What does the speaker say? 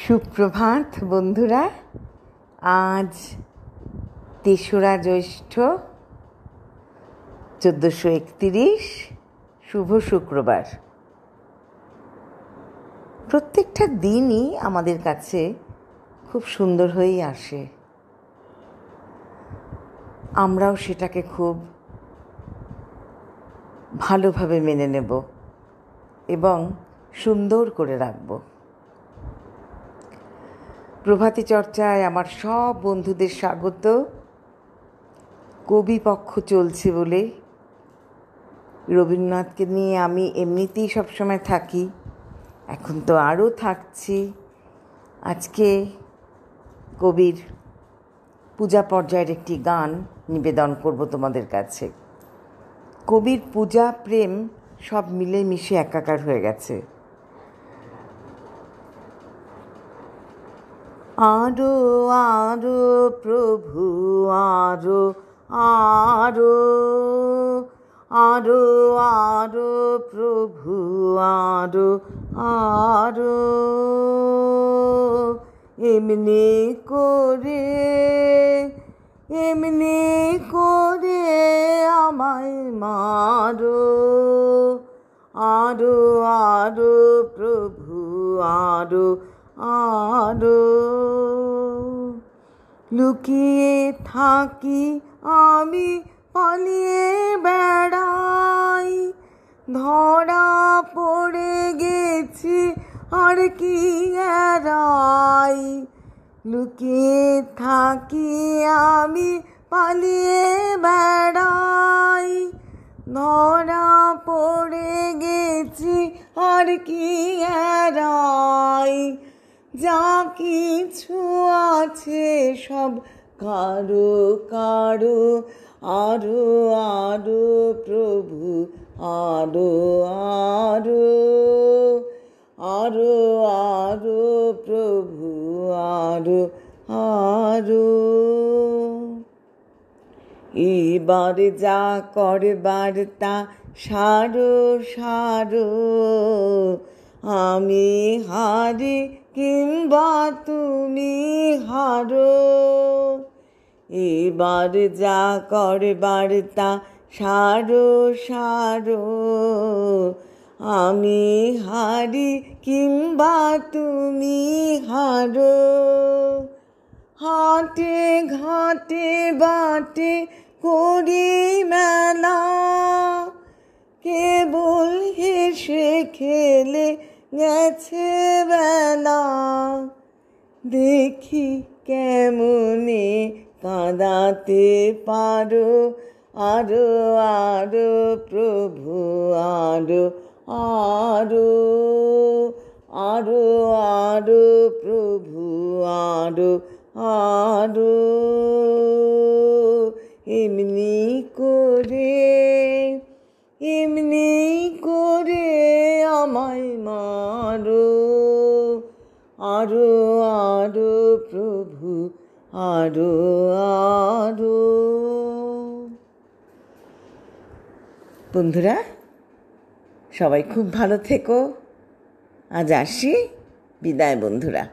সুপ্রভাত বন্ধুরা। আজ ৩রা জ্যৈষ্ঠ ১৪৩১, শুভ শুক্রবার। প্রত্যেকটা দিনই আমাদের কাছে খুব সুন্দর হয়েই আসে। আমরাও সেটাকে খুব ভালোভাবে মেনে নেব এবং সুন্দর করে রাখব। প্রভাতী চর্চায় আমার সব বন্ধুদের স্বাগত। কবি পক্ষ চলছে বলে রবীন্দ্রনাথকে নিয়ে আমি এমনিতেই সবসময় থাকি, এখন তো আরও থাকছি। আজকে কবির পূজা পর্যায়ের একটি গান নিবেদন করব তোমাদের কাছে। কবির পূজা প্রেম সব মিলে মিশে একাকার হয়ে গেছে। আরো আরো প্রভু আরো আরো, আরো আরো প্রভু আরো আরো, এমনি করে আমায় মারো। আরো আরো প্রভু আরো আরো, লুকিয়ে থাকি আমি পালিয়ে বেড়াই, ধরা পড়ে গেছি আর কি এড়াই। লুকিয়ে থাকি আমি পালিয়ে বেড়াই, ধরা পড়ে গেছি আর কি এড়াই। যা কিছু আছে সব কারো কারো, আরো আরো প্রভু আরো আরো, আরো আরো প্রভু আরো আরো। এবার যা করবার তা সারো সারো, আমি হারি কিংবা তুমি হারো। এবার যা করবার তা সারো সারো, আমি হারি কিংবা তুমি হারো। হাটে ঘাটে বাটে করি মেলা, কেবল হেসে খেলে গেছে বেলা। দেখি কেমনে কাঁদাতে পারো, আরো আরো প্রভু আরো আরো, আরো আরো প্রভু আরো আরো, এমনি করে আমায় মারো। আরো আরো প্রভু আরো আরো। বন্ধুরা সবাই খুব ভালো থেকো। আজ আসি, বিদায় বন্ধুরা।